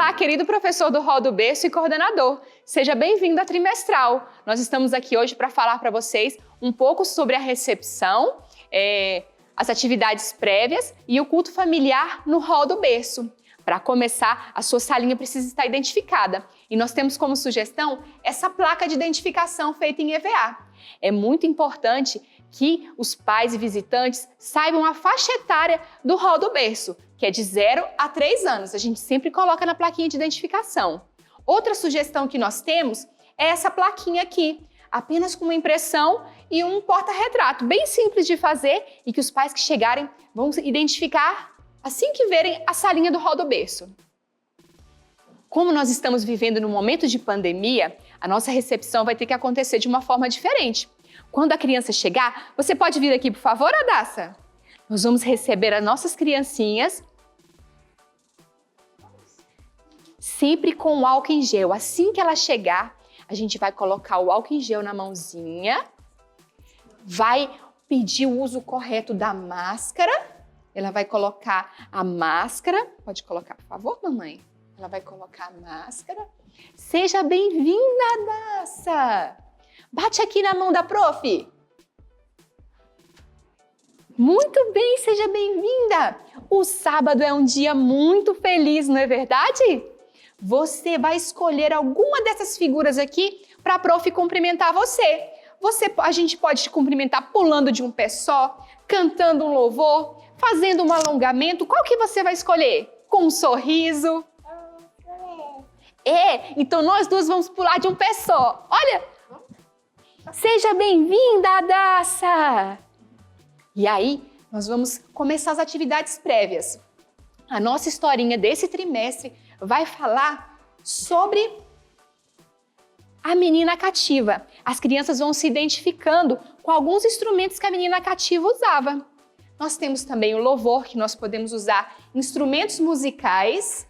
Olá, querido professor do Hall do Berço e coordenador. Seja bem-vindo à trimestral. Nós estamos aqui hoje para falar para vocês um pouco sobre a recepção, as atividades prévias e o culto familiar no Hall do Berço. Para começar, a sua salinha precisa estar identificada e nós temos como sugestão essa placa de identificação feita em EVA. É muito importante que os pais e visitantes saibam a faixa etária do Hall do Berço, que é de 0 a 3 anos. A gente sempre coloca na plaquinha de identificação. Outra sugestão que nós temos é essa plaquinha aqui, apenas com uma impressão e um porta-retrato, bem simples de fazer e que os pais que chegarem vão identificar assim que verem a salinha do Hall do Berço. Como nós estamos vivendo num momento de pandemia, a nossa recepção vai ter que acontecer de uma forma diferente. Quando a criança chegar, você pode vir aqui, por favor, Adassa? Nós vamos receber as nossas criancinhas sempre com o álcool em gel. Assim que ela chegar, a gente vai colocar o álcool em gel na mãozinha, vai pedir o uso correto da máscara. Ela vai colocar a máscara. Pode colocar, por favor, mamãe? Ela vai colocar a máscara. Seja bem-vinda, Adassa! Bate aqui na mão da prof. Muito bem, seja bem-vinda! O sábado é um dia muito feliz, não é verdade? Você vai escolher alguma dessas figuras aqui para a prof cumprimentar você. A gente pode te cumprimentar pulando de um pé só, cantando um louvor, fazendo um alongamento. Qual que você vai escolher? Com um sorriso? Então nós duas vamos pular de um pé só. Olha! Seja bem-vinda, Adassa! E aí, nós vamos começar as atividades prévias. A nossa historinha desse trimestre vai falar sobre a menina cativa. As crianças vão se identificando com alguns instrumentos que a menina cativa usava. Nós temos também o louvor, que nós podemos usar instrumentos musicais.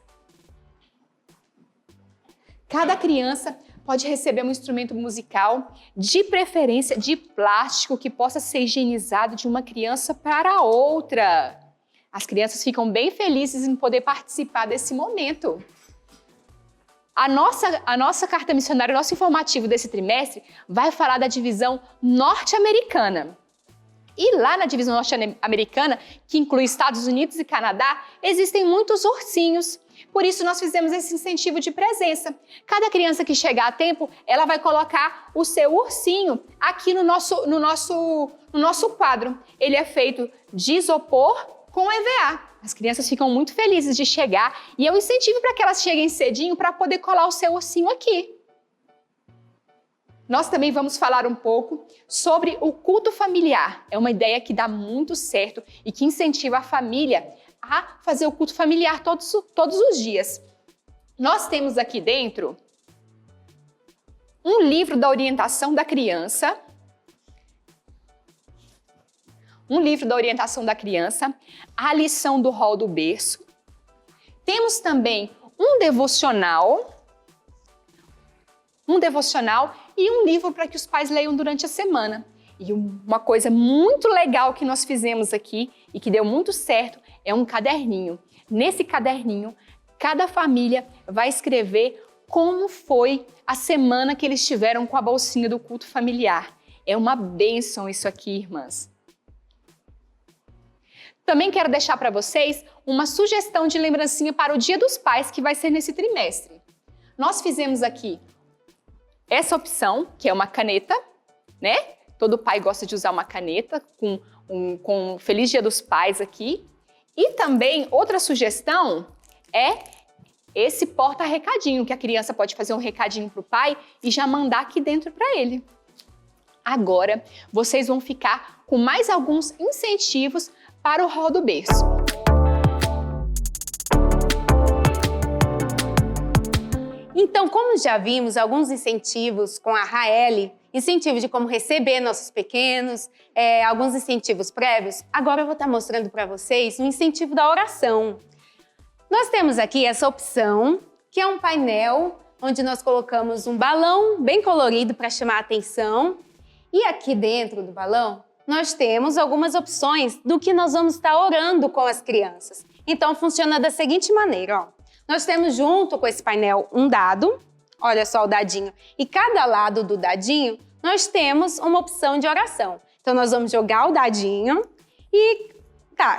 Cada criança pode receber um instrumento musical, de preferência de plástico, que possa ser higienizado de uma criança para outra. As crianças ficam bem felizes em poder participar desse momento. A nossa carta missionária, o nosso informativo desse trimestre, vai falar da divisão norte-americana. E lá na divisão norte-americana, que inclui Estados Unidos e Canadá, existem muitos ursinhos. Por isso, nós fizemos esse incentivo de presença. Cada criança que chegar a tempo, ela vai colocar o seu ursinho aqui no nosso quadro. Ele é feito de isopor com EVA. As crianças ficam muito felizes de chegar e eu incentivo para que elas cheguem cedinho para poder colar o seu ursinho aqui. Nós também vamos falar um pouco sobre o culto familiar. É uma ideia que dá muito certo e que incentiva a família a fazer o culto familiar todos os dias. Nós temos aqui dentro um livro da orientação da criança, a lição do Hall do Berço. Temos também um devocional e um livro para que os pais leiam durante a semana. E uma coisa muito legal que nós fizemos aqui e que deu muito certo é um caderninho. Nesse caderninho, cada família vai escrever como foi a semana que eles tiveram com a bolsinha do culto familiar. É uma bênção isso aqui, irmãs. Também quero deixar para vocês uma sugestão de lembrancinha para o Dia dos Pais, que vai ser nesse trimestre. Nós fizemos aqui essa opção, que é uma caneta, né? Todo pai gosta de usar uma caneta com Feliz Dia dos Pais aqui. E também, outra sugestão é esse porta-recadinho, que a criança pode fazer um recadinho para o pai e já mandar aqui dentro para ele. Agora, vocês vão ficar com mais alguns incentivos para o Hall do Berço. Então, como já vimos alguns incentivos com a Raeli, incentivo de como receber nossos pequenos, alguns incentivos prévios, agora eu vou estar mostrando para vocês o incentivo da oração. Nós temos aqui essa opção, que é um painel onde nós colocamos um balão bem colorido para chamar a atenção. E aqui dentro do balão, nós temos algumas opções do que nós vamos estar orando com as crianças. Então, funciona da seguinte maneira, ó. Nós temos junto com esse painel um dado, olha só o dadinho, e cada lado do dadinho nós temos uma opção de oração. Então nós vamos jogar o dadinho e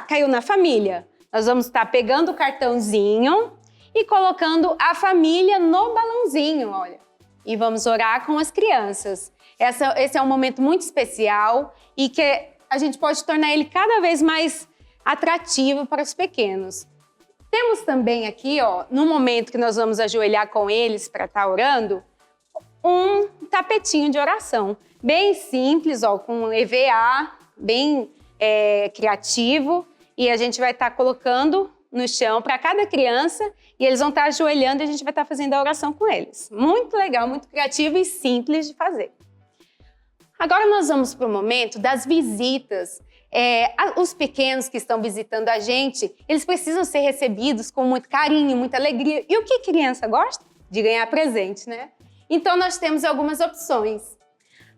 caiu na família. Nós vamos estar pegando o cartãozinho e colocando a família no balãozinho, olha. E vamos orar com as crianças. Esse é um momento muito especial e que a gente pode tornar ele cada vez mais atrativo para os pequenos. Temos também aqui, ó, no momento que nós vamos ajoelhar com eles para estar orando, um tapetinho de oração. Bem simples, ó, com EVA, bem criativo. E a gente vai estar colocando no chão para cada criança e eles vão estar ajoelhando e a gente vai estar fazendo a oração com eles. Muito legal, muito criativo e simples de fazer. Agora nós vamos para o momento das visitas. Os pequenos que estão visitando a gente, eles precisam ser recebidos com muito carinho, muita alegria. E o que criança gosta? De ganhar presente, né? Então nós temos algumas opções.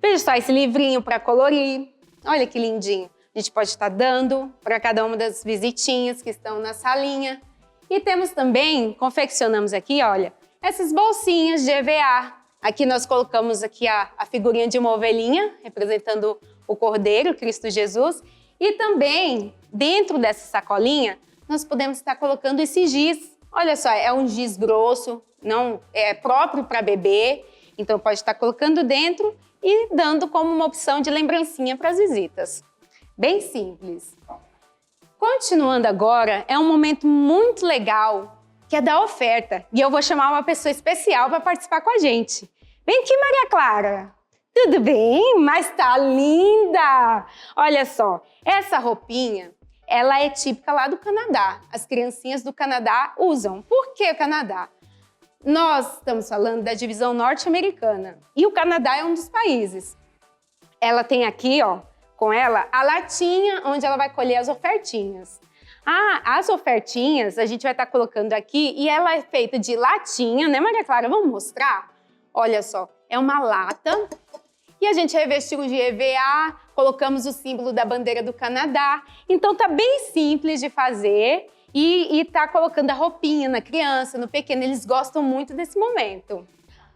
Veja só esse livrinho para colorir. Olha que lindinho. A gente pode estar dando para cada uma das visitinhas que estão na salinha. E temos também, confeccionamos aqui, olha, essas bolsinhas de EVA. Aqui nós colocamos aqui a figurinha de uma ovelhinha, representando o Cordeiro, Cristo Jesus. E também, dentro dessa sacolinha, nós podemos estar colocando esse giz. Olha só, é um giz grosso, não é próprio para bebê. Então pode estar colocando dentro e dando como uma opção de lembrancinha para as visitas. Bem simples. Continuando agora, é um momento muito legal, que é da oferta. E eu vou chamar uma pessoa especial para participar com a gente. Vem aqui, Maria Clara. Tudo bem? Mas tá linda! Olha só, essa roupinha, ela é típica lá do Canadá. As criancinhas do Canadá usam. Por que o Canadá? Nós estamos falando da divisão norte-americana. E o Canadá é um dos países. Ela tem aqui, ó, com ela, a latinha onde ela vai colher as ofertinhas. As ofertinhas a gente vai estar colocando aqui e ela é feita de latinha, né, Maria Clara? Vamos mostrar? Olha só, é uma lata e a gente revestiu de EVA, colocamos o símbolo da bandeira do Canadá. Então tá bem simples de fazer e tá colocando a roupinha na criança, no pequeno. Eles gostam muito desse momento.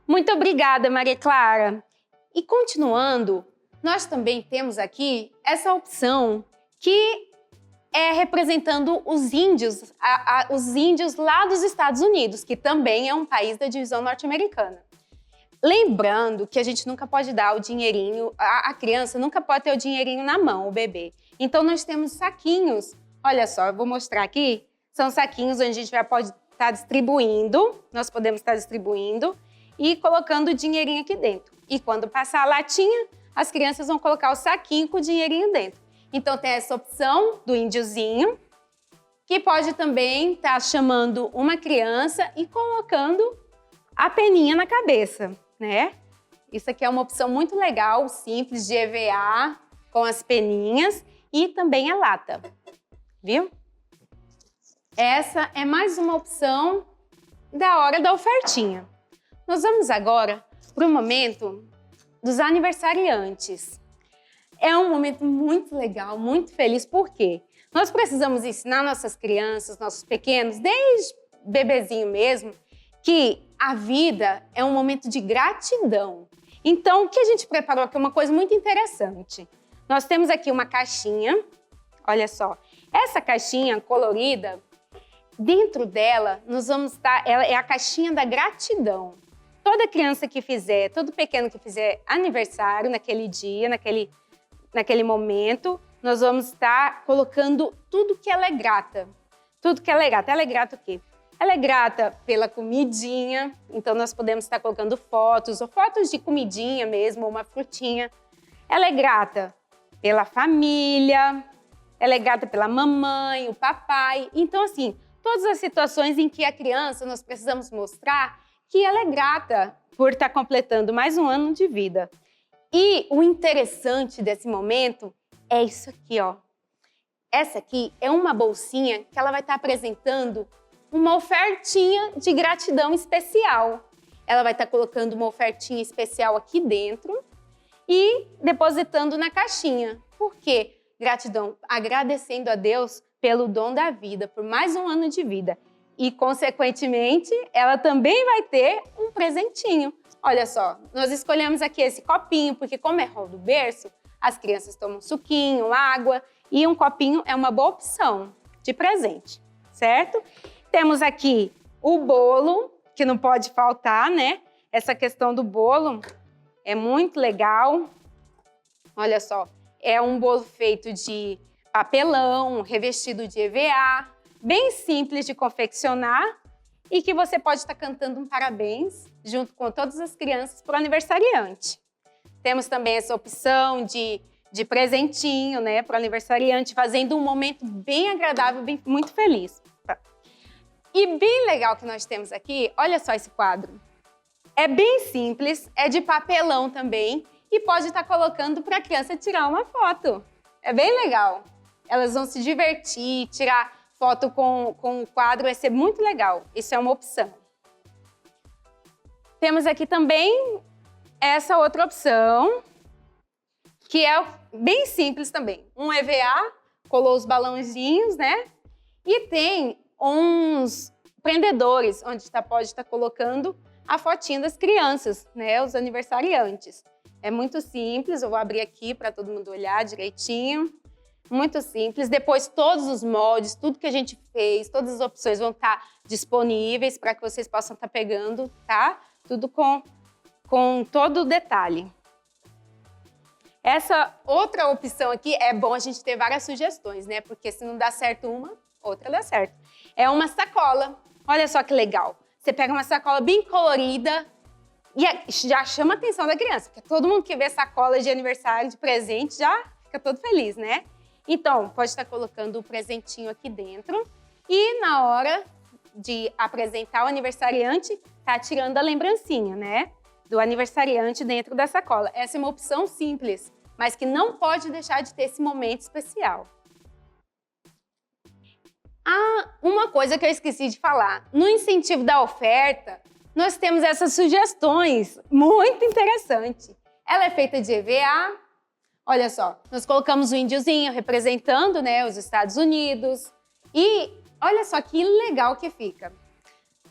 Muito obrigada, Maria Clara. E continuando, nós também temos aqui essa opção que é representando os índios, os índios lá dos Estados Unidos, que também é um país da divisão norte-americana. Lembrando que a gente nunca pode dar o dinheirinho, a criança nunca pode ter o dinheirinho na mão, o bebê. Então nós temos saquinhos, olha só, eu vou mostrar aqui, são saquinhos onde a gente pode estar distribuindo, nós podemos estar distribuindo e colocando o dinheirinho aqui dentro. E quando passar a latinha, as crianças vão colocar o saquinho com o dinheirinho dentro. Então tem essa opção do índiozinho, que pode também estar chamando uma criança e colocando a peninha na cabeça, né? Isso aqui é uma opção muito legal, simples, de EVA, com as peninhas e também a lata, viu? Essa é mais uma opção da hora da ofertinha. Nós vamos agora para o momento dos aniversariantes. É um momento muito legal, muito feliz, porque nós precisamos ensinar nossas crianças, nossos pequenos, desde bebezinho mesmo, que a vida é um momento de gratidão. Então, o que a gente preparou aqui é uma coisa muito interessante. Nós temos aqui uma caixinha, olha só, essa caixinha colorida, dentro dela, nós vamos estar, ela é a caixinha da gratidão. Toda criança que fizer, todo pequeno que fizer aniversário naquele dia, naquele momento, nós vamos estar colocando tudo que ela é grata. Tudo que ela é grata. Ela é grata o quê? Ela é grata pela comidinha, então nós podemos estar colocando fotos, ou fotos de comidinha mesmo, uma frutinha. Ela é grata pela família, ela é grata pela mamãe, o papai. Então, assim, todas as situações em que a criança, nós precisamos mostrar que ela é grata por estar completando mais um ano de vida. E o interessante desse momento é isso aqui, ó. Essa aqui é uma bolsinha que ela vai estar apresentando uma ofertinha de gratidão especial. Ela vai estar colocando uma ofertinha especial aqui dentro e depositando na caixinha. Por quê? Gratidão, agradecendo a Deus pelo dom da vida, por mais um ano de vida. E, consequentemente, ela também vai ter um presentinho. Olha só, nós escolhemos aqui esse copinho, porque como é hall do berço, as crianças tomam suquinho, água, e um copinho é uma boa opção de presente, certo? Temos aqui o bolo, que não pode faltar, né? Essa questão do bolo é muito legal. Olha só, é um bolo feito de papelão, revestido de EVA, bem simples de confeccionar e que você pode estar cantando um parabéns junto com todas as crianças para o aniversariante. Temos também essa opção de presentinho, né, para o aniversariante, fazendo um momento bem agradável, muito feliz. E bem legal que nós temos aqui, olha só esse quadro. É bem simples, é de papelão também e pode estar colocando para a criança tirar uma foto. É bem legal. Elas vão se divertir, tirar foto com o quadro, vai ser muito legal. Isso é uma opção. Temos aqui também essa outra opção, que é bem simples também. Um EVA, colou os balãozinhos, né? E tem uns prendedores, onde pode estar colocando a fotinha das crianças, né? Os aniversariantes. É muito simples, eu vou abrir aqui para todo mundo olhar direitinho. Muito simples. Depois, todos os moldes, tudo que a gente fez, todas as opções vão estar disponíveis para que vocês possam estar pegando, tá? Tudo com todo o detalhe. Essa outra opção aqui, é bom a gente ter várias sugestões, né? Porque se não dá certo uma, outra dá certo. É uma sacola. Olha só que legal. Você pega uma sacola bem colorida e já chama a atenção da criança, porque todo mundo que vê sacola de aniversário, de presente, já fica todo feliz, né? Então, pode estar colocando o presentinho aqui dentro e na hora de apresentar o aniversariante, tá tirando a lembrancinha, né? Do aniversariante dentro da sacola. Essa é uma opção simples, mas que não pode deixar de ter esse momento especial. Ah, uma coisa que eu esqueci de falar. No incentivo da oferta, nós temos essas sugestões muito interessantes. Ela é feita de EVA. Olha só, nós colocamos o índiozinho representando, né, os Estados Unidos. E olha só que legal que fica.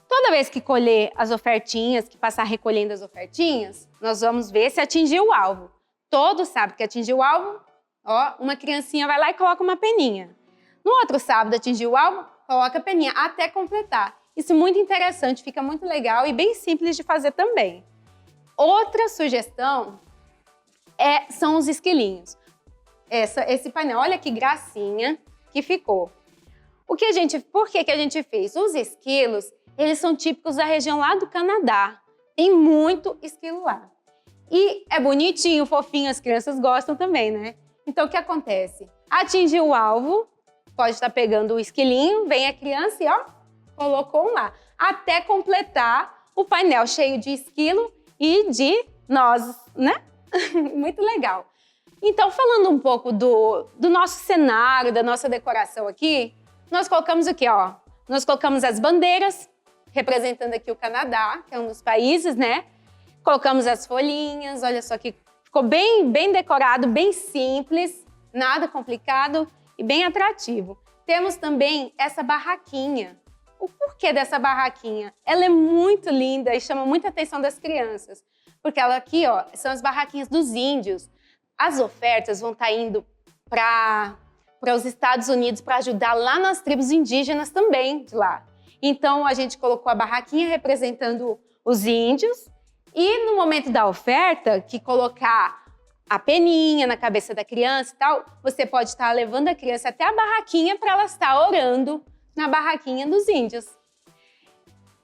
Toda vez que colher as ofertinhas, que passar recolhendo as ofertinhas, nós vamos ver se atingiu o alvo. Todos sabem que atingiu o alvo, ó, uma criancinha vai lá e coloca uma peninha. No outro sábado atingiu o alvo, coloca a peninha até completar. Isso é muito interessante, fica muito legal e bem simples de fazer também. Outra sugestão são os esquilinhos. Esse painel, olha que gracinha que ficou. Por que a gente fez? Os esquilos, eles são típicos da região lá do Canadá. Tem muito esquilo lá. E é bonitinho, fofinho, as crianças gostam também, né? Então, o que acontece? Atingiu o alvo, pode estar pegando o esquilinho, vem a criança e, ó, colocou um lá. Até completar o painel cheio de esquilo e de nozes, né? Muito legal. Então, falando um pouco do nosso cenário, da nossa decoração aqui, nós colocamos o quê, ó? Nós colocamos as bandeiras, representando aqui o Canadá, que é um dos países, né? Colocamos as folhinhas, olha só que ficou bem decorado, bem simples, nada complicado e bem atrativo. Temos também essa barraquinha. O porquê dessa barraquinha? Ela é muito linda e chama muita atenção das crianças, porque ela aqui, ó, são as barraquinhas dos índios. As ofertas vão estar indo para os Estados Unidos para ajudar lá nas tribos indígenas também de lá. Então, a gente colocou a barraquinha representando os índios e no momento da oferta, que colocar a peninha na cabeça da criança e tal, você pode estar levando a criança até a barraquinha para ela estar orando na barraquinha dos índios.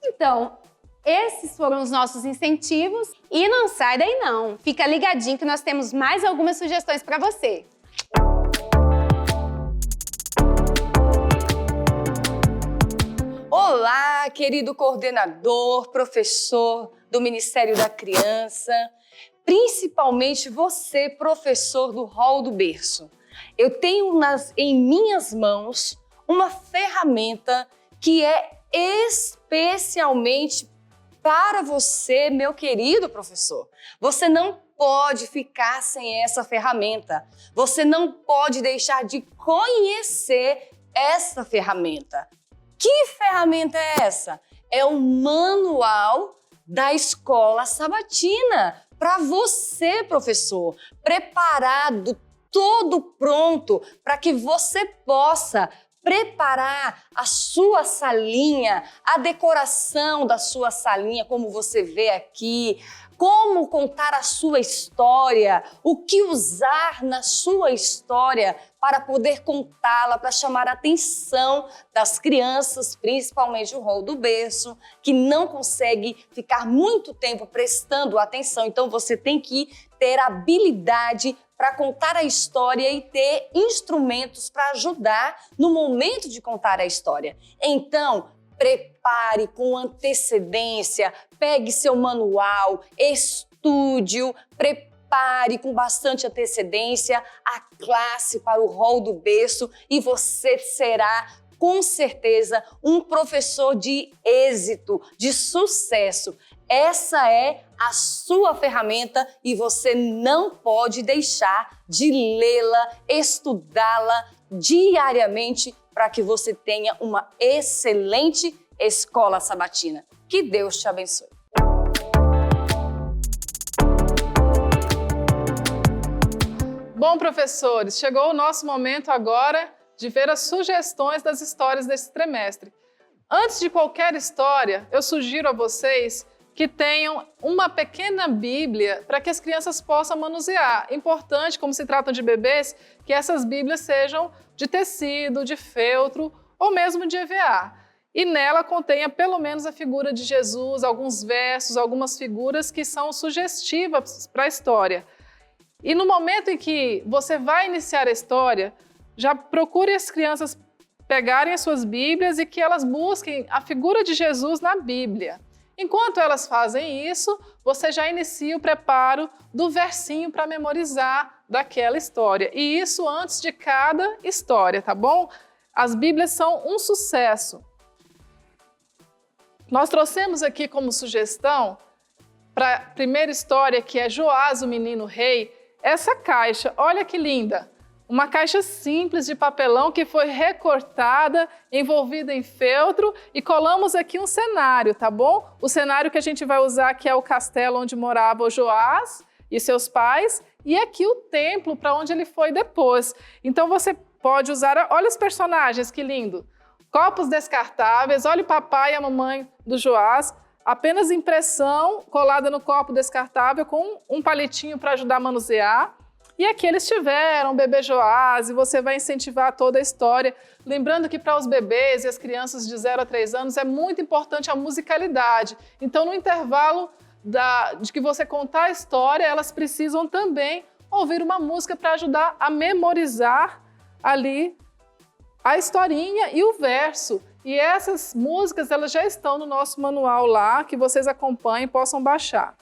Então, esses foram os nossos incentivos e não sai daí não. Fica ligadinho que nós temos mais algumas sugestões para você. Olá, querido coordenador, professor do Ministério da Criança, principalmente você, professor do Hall do Berço. Eu tenho em minhas mãos uma ferramenta que é especialmente para você, meu querido professor. Você não pode ficar sem essa ferramenta. Você não pode deixar de conhecer essa ferramenta. Que ferramenta é essa? É o manual da Escola Sabatina para você, professor, preparado, todo pronto para que você possa preparar a sua salinha, a decoração da sua salinha, como você vê aqui, como contar a sua história, o que usar na sua história para poder contá-la, para chamar a atenção das crianças, principalmente o rol do berço, que não consegue ficar muito tempo prestando atenção. Então você tem que ter habilidade para contar a história e ter instrumentos para ajudar no momento de contar a história. Então, prepare com antecedência, pegue seu manual, estude-o, prepare com bastante antecedência a classe para o rol do berço e você será, com certeza, um professor de êxito, de sucesso. Essa é a sua ferramenta e você não pode deixar de lê-la, estudá-la diariamente para que você tenha uma excelente escola sabatina. Que Deus te abençoe. Bom, professores, chegou o nosso momento agora de ver as sugestões das histórias desse trimestre. Antes de qualquer história, eu sugiro a vocês que tenham uma pequena Bíblia para que as crianças possam manusear. Importante, como se tratam de bebês, que essas Bíblias sejam de tecido, de feltro ou mesmo de EVA. E nela contenha pelo menos a figura de Jesus, alguns versos, algumas figuras que são sugestivas para a história. E no momento em que você vai iniciar a história, já procure as crianças pegarem as suas Bíblias e que elas busquem a figura de Jesus na Bíblia. Enquanto elas fazem isso, você já inicia o preparo do versinho para memorizar daquela história. E isso antes de cada história, tá bom? As Bíblias são um sucesso. Nós trouxemos aqui como sugestão, para a primeira história, que é Joás, o menino rei, essa caixa. Olha que linda! Uma caixa simples de papelão que foi recortada, envolvida em feltro e colamos aqui um cenário, tá bom? O cenário que a gente vai usar aqui é o castelo onde morava o Joás e seus pais e aqui o templo para onde ele foi depois. Então você pode usar, olha os personagens, que lindo! Copos descartáveis, olha o papai e a mamãe do Joás, apenas impressão colada no copo descartável com um palitinho para ajudar a manusear. E aqui eles tiveram o bebê Joás e você vai incentivar toda a história. Lembrando que para os bebês e as crianças de 0 a 3 anos é muito importante a musicalidade. Então, no intervalo de que você contar a história, elas precisam também ouvir uma música para ajudar a memorizar ali a historinha e o verso. E essas músicas elas já estão no nosso manual lá, que vocês acompanhem e possam baixar.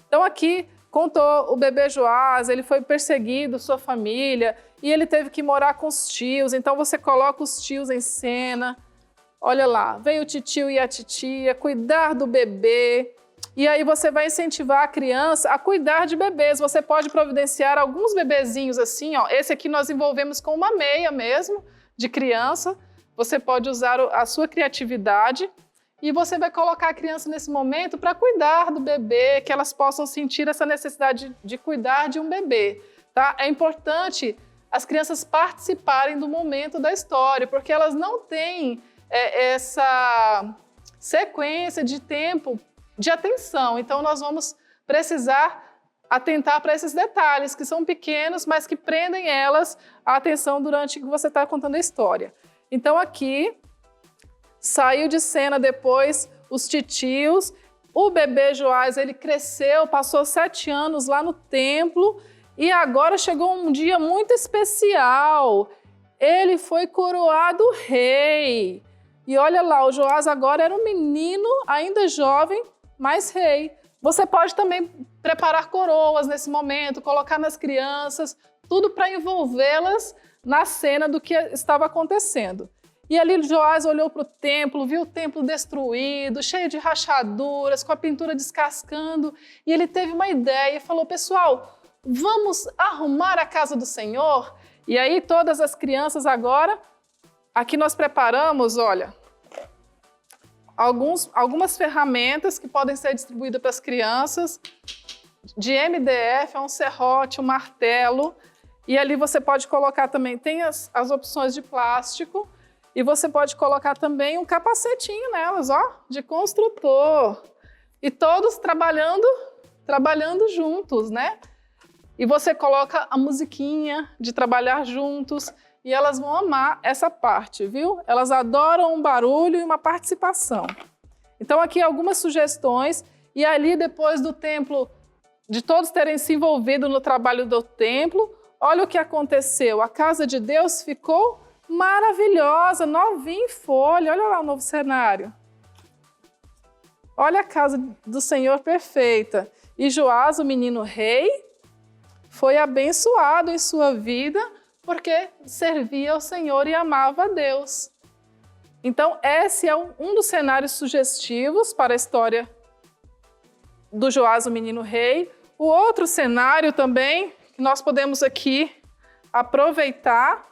Então, aqui contou o bebê Joás, ele foi perseguido, sua família, e ele teve que morar com os tios, então você coloca os tios em cena. Olha lá, veio o titio e a titia, cuidar do bebê, e aí você vai incentivar a criança a cuidar de bebês. Você pode providenciar alguns bebezinhos assim, ó. Esse aqui nós envolvemos com uma meia mesmo, de criança. Você pode usar a sua criatividade e você vai colocar a criança nesse momento para cuidar do bebê, que elas possam sentir essa necessidade de cuidar de um bebê, tá? É importante as crianças participarem do momento da história, porque elas não têm essa sequência de tempo de atenção. Então, nós vamos precisar atentar para esses detalhes, que são pequenos, mas que prendem elas a atenção durante que você está contando a história. Então, aqui saiu de cena depois os titios, o bebê Joás, ele cresceu, passou 7 anos lá no templo e agora chegou um dia muito especial. Ele foi coroado rei. E olha lá, o Joás agora era um menino ainda jovem, mas rei. Você pode também preparar coroas nesse momento, colocar nas crianças, tudo para envolvê-las na cena do que estava acontecendo. E ali Joás olhou para o templo, viu o templo destruído, cheio de rachaduras, com a pintura descascando, e ele teve uma ideia e falou: pessoal, vamos arrumar a casa do Senhor? E aí todas as crianças agora, aqui nós preparamos, olha, algumas ferramentas que podem ser distribuídas para as crianças. De MDF, é um serrote, um martelo. E ali você pode colocar também, tem as opções de plástico. E você pode colocar também um capacetinho nelas, ó, de construtor. E todos trabalhando juntos, né? E você coloca a musiquinha de trabalhar juntos e elas vão amar essa parte, viu? Elas adoram um barulho e uma participação. Então aqui algumas sugestões e ali depois do templo, de todos terem se envolvido no trabalho do templo, olha o que aconteceu. A casa de Deus ficou maravilhosa, novinha em folha. Olha lá o novo cenário. Olha a casa do Senhor perfeita. E Joás, o menino rei, foi abençoado em sua vida porque servia ao Senhor e amava a Deus. Então, esse é um dos cenários sugestivos para a história do Joás, o menino rei. O outro cenário também, que nós podemos aqui aproveitar,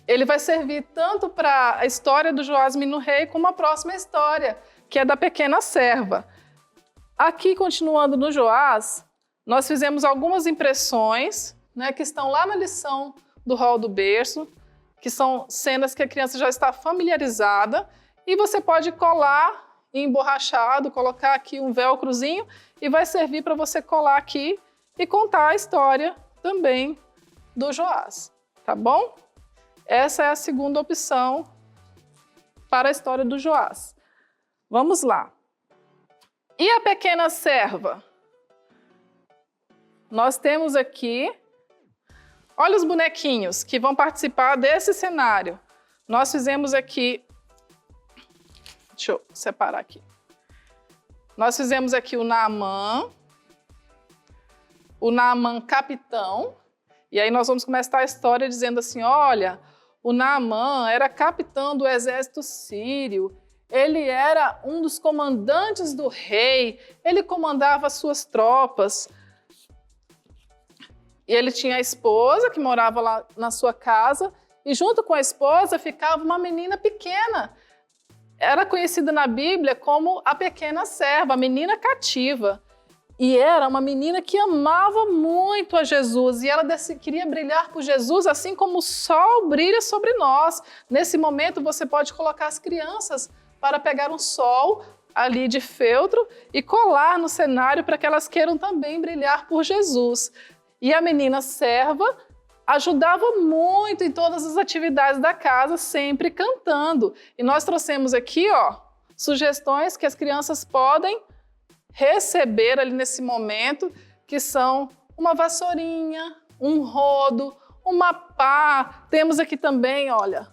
ele vai servir tanto para a história do Joás, o menino rei, como a próxima história, que é da pequena serva. Aqui, continuando no Joás, nós fizemos algumas impressões, né, que estão lá na lição do Hall do Berço, que são cenas que a criança já está familiarizada, e você pode colar emborrachado, colocar aqui um velcrozinho, e vai servir para você colar aqui e contar a história também do Joás, tá bom? Essa é a segunda opção para a história do Joás. Vamos lá. E a pequena serva? Nós temos aqui, olha os bonequinhos que vão participar desse cenário. Nós fizemos aqui, deixa eu separar aqui. Nós fizemos aqui o Naamã capitão, e aí nós vamos começar a história dizendo assim, olha, o Naamã era capitão do exército sírio, ele era um dos comandantes do rei, ele comandava as suas tropas. E ele tinha a esposa que morava lá na sua casa, e junto com a esposa ficava uma menina pequena. Era conhecida na Bíblia como a pequena serva, a menina cativa. E era uma menina que amava muito a Jesus, e ela queria brilhar por Jesus, assim como o sol brilha sobre nós. Nesse momento, você pode colocar as crianças para pegar um sol ali de feltro e colar no cenário para que elas queiram também brilhar por Jesus. E a menina serva ajudava muito em todas as atividades da casa, sempre cantando. E nós trouxemos aqui, ó, sugestões que as crianças podem receber ali nesse momento, que são uma vassourinha, um rodo, uma pá. Temos aqui também, olha,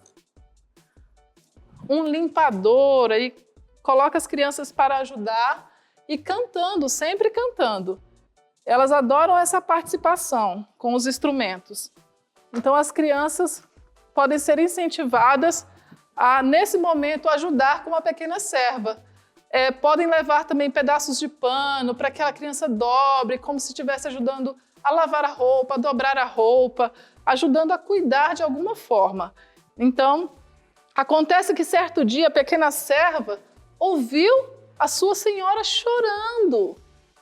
um limpador, aí coloca as crianças para ajudar e cantando, sempre cantando. Elas adoram essa participação com os instrumentos. Então as crianças podem ser incentivadas a, nesse momento, ajudar com a pequena serva. Podem levar também pedaços de pano para que a criança dobre, como se estivesse ajudando a lavar a roupa, a dobrar a roupa, ajudando a cuidar de alguma forma. Então, acontece que certo dia a pequena serva ouviu a sua senhora chorando.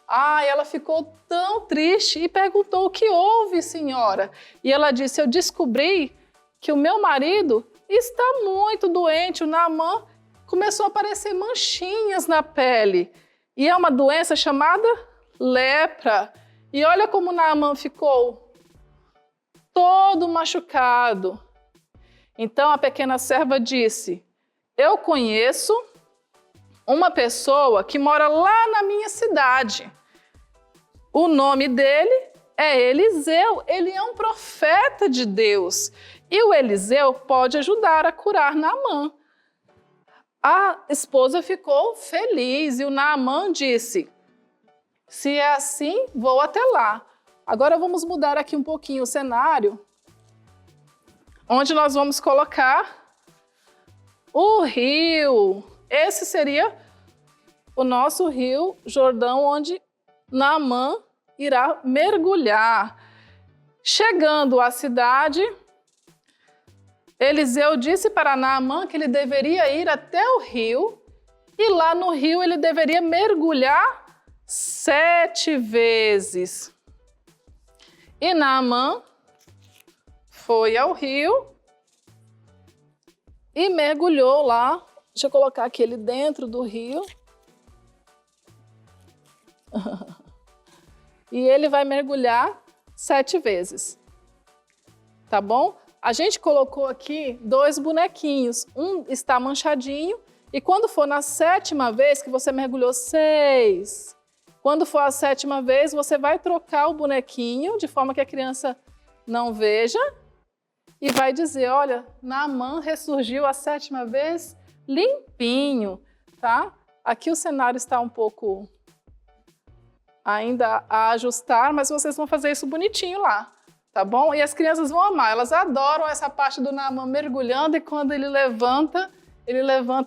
Ela ficou tão triste e perguntou: o que houve, senhora? E ela disse: eu descobri que o meu marido está muito doente, o Naamã começou a aparecer manchinhas na pele. E é uma doença chamada lepra. E olha como o Naamã ficou todo machucado. Então a pequena serva disse: eu conheço uma pessoa que mora lá na minha cidade. O nome dele é Eliseu, ele é um profeta de Deus. E o Eliseu pode ajudar a curar Naamã. A esposa ficou feliz e o Naamã disse: se é assim, vou até lá. Agora vamos mudar aqui um pouquinho o cenário, onde nós vamos colocar o rio. Esse seria o nosso rio Jordão, onde Naamã irá mergulhar. Chegando à cidade, Eliseu disse para Naamã que ele deveria ir até o rio E lá no rio ele deveria mergulhar 7 vezes. E Naamã foi ao rio e mergulhou lá. Deixa eu colocar aqui ele dentro do rio. E ele vai mergulhar 7 vezes. Tá bom? A gente colocou aqui 2 bonequinhos. Um está manchadinho. E quando for na 7ª vez que você mergulhou 6, quando for a 7ª vez, você vai trocar o bonequinho de forma que a criança não veja e vai dizer, olha, Naamã ressurgiu a 7ª vez limpinho, tá? Aqui o cenário está um pouco ainda a ajustar, mas vocês vão fazer isso bonitinho lá, tá bom? E as crianças vão amar, elas adoram essa parte do Naamã mergulhando e quando ele levanta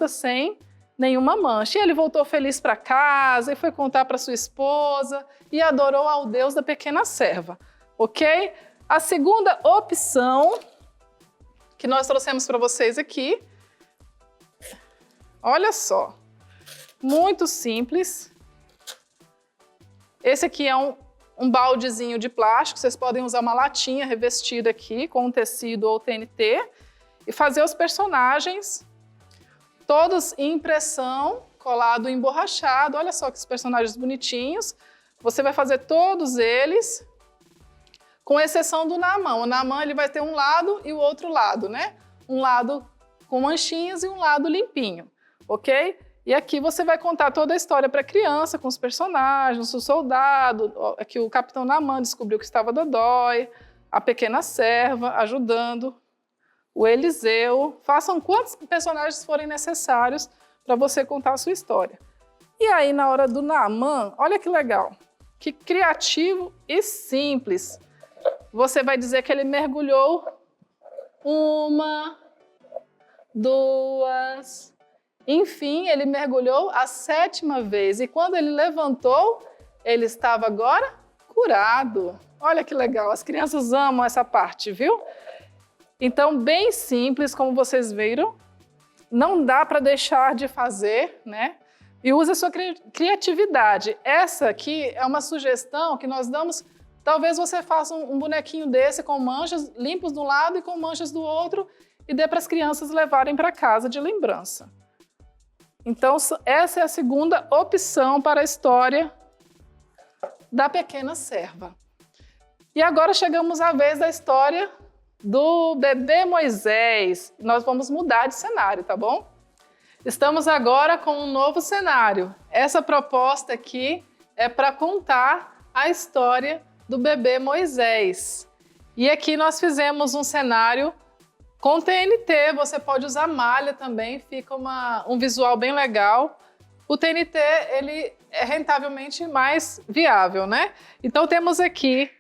sem nenhuma mancha. E ele voltou feliz para casa e foi contar para sua esposa e adorou ao Deus da pequena serva, ok? A segunda opção que nós trouxemos para vocês aqui, olha só, muito simples. Esse aqui é um baldezinho de plástico, vocês podem usar uma latinha revestida aqui com um tecido ou TNT e fazer os personagens todos em impressão, colado e emborrachado. Olha só que os personagens bonitinhos. Você vai fazer todos eles, com exceção do Naamã. O Naamã ele vai ter um lado e o outro lado, né? Um lado com manchinhas e um lado limpinho, ok? E aqui você vai contar toda a história para a criança, com os personagens, o soldado. Aqui o capitão Naamã descobriu que estava dodói, a pequena serva ajudando, o Eliseu. Façam quantos personagens forem necessários para você contar a sua história. E aí, na hora do Naamã, olha que legal, que criativo e simples. Você vai dizer que ele mergulhou 1, 2, enfim, ele mergulhou a 7ª vez. E quando ele levantou, ele estava agora curado. Olha que legal, as crianças amam essa parte, viu? Então, bem simples, como vocês viram, não dá para deixar de fazer, né? E use a sua criatividade. Essa aqui é uma sugestão que nós damos. Talvez você faça um bonequinho desse com manchas limpos de um lado e com manchas do outro e dê para as crianças levarem para casa de lembrança. Então, essa é a segunda opção para a história da pequena serva. E agora chegamos à vez da história do bebê Moisés. Nós vamos mudar de cenário, tá bom? Estamos agora com um novo cenário. Essa proposta aqui é para contar a história do bebê Moisés. E aqui nós fizemos um cenário com TNT, você pode usar malha também, fica um visual bem legal. O TNT, ele é rentavelmente mais viável, né? Então temos aqui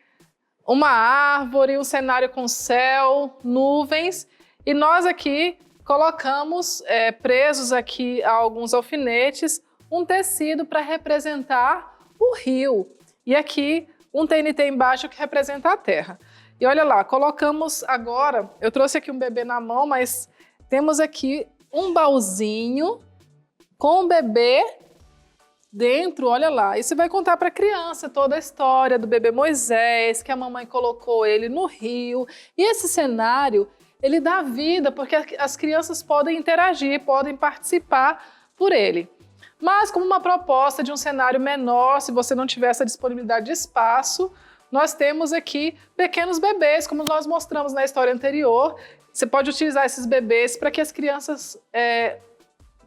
uma árvore, um cenário com céu, nuvens, e nós aqui colocamos, presos aqui a alguns alfinetes, um tecido para representar o rio. E aqui um TNT embaixo que representa a terra. E olha lá, colocamos agora, eu trouxe aqui um bebê na mão, mas temos aqui um baúzinho com o bebê dentro, olha lá. E você vai contar para a criança toda a história do bebê Moisés, que a mamãe colocou ele no rio. E esse cenário, ele dá vida, porque as crianças podem interagir, podem participar por ele. Mas como uma proposta de um cenário menor, se você não tiver essa disponibilidade de espaço, nós temos aqui pequenos bebês, como nós mostramos na história anterior. Você pode utilizar esses bebês para que as crianças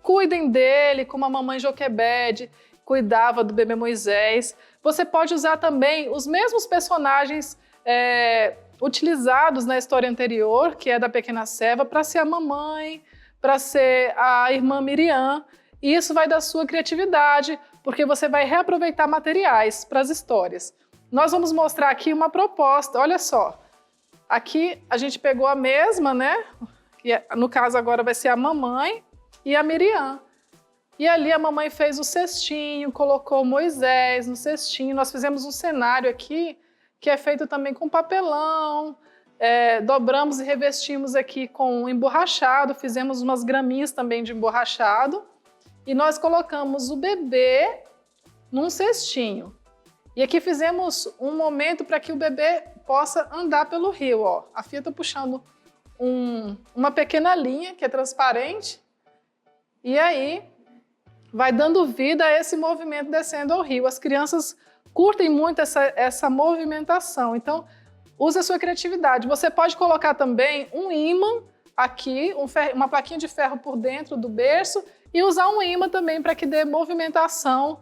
cuidem dele, como a mamãe Joquebede cuidava do bebê Moisés. Você pode usar também os mesmos personagens utilizados na história anterior, que é da pequena serva, para ser a mamãe, para ser a irmã Miriam. E isso vai da sua criatividade, porque você vai reaproveitar materiais para as histórias. Nós vamos mostrar aqui uma proposta, olha só. Aqui a gente pegou a mesma, né? No caso agora vai ser a mamãe e a Miriam. E ali a mamãe fez o cestinho, colocou Moisés no cestinho. Nós fizemos um cenário aqui que é feito também com papelão. Dobramos e revestimos aqui com emborrachado. Fizemos umas graminhas também de emborrachado. e nós colocamos o bebê num cestinho. E aqui fizemos um momento para que o bebê possa andar pelo rio. Ó. A Fia está puxando uma pequena linha que é transparente e aí vai dando vida a esse movimento descendo ao rio. As crianças curtem muito essa movimentação, então use a sua criatividade. Você pode colocar também um ímã aqui, uma plaquinha de ferro por dentro do berço e usar um ímã também para que dê movimentação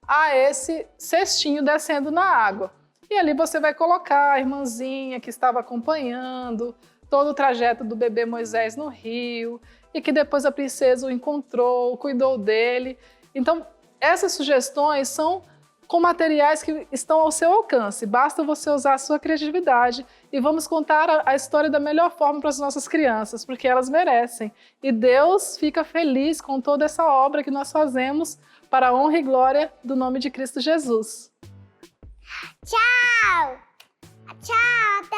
a esse cestinho descendo na água. E ali você vai colocar a irmãzinha que estava acompanhando todo o trajeto do bebê Moisés no rio e que depois a princesa o encontrou, cuidou dele. Então, essas sugestões são com materiais que estão ao seu alcance. Basta você usar a sua criatividade e vamos contar a história da melhor forma para as nossas crianças, porque elas merecem. E Deus fica feliz com toda essa obra que nós fazemos para a honra e glória do nome de Cristo Jesus. Tchau! Tchau!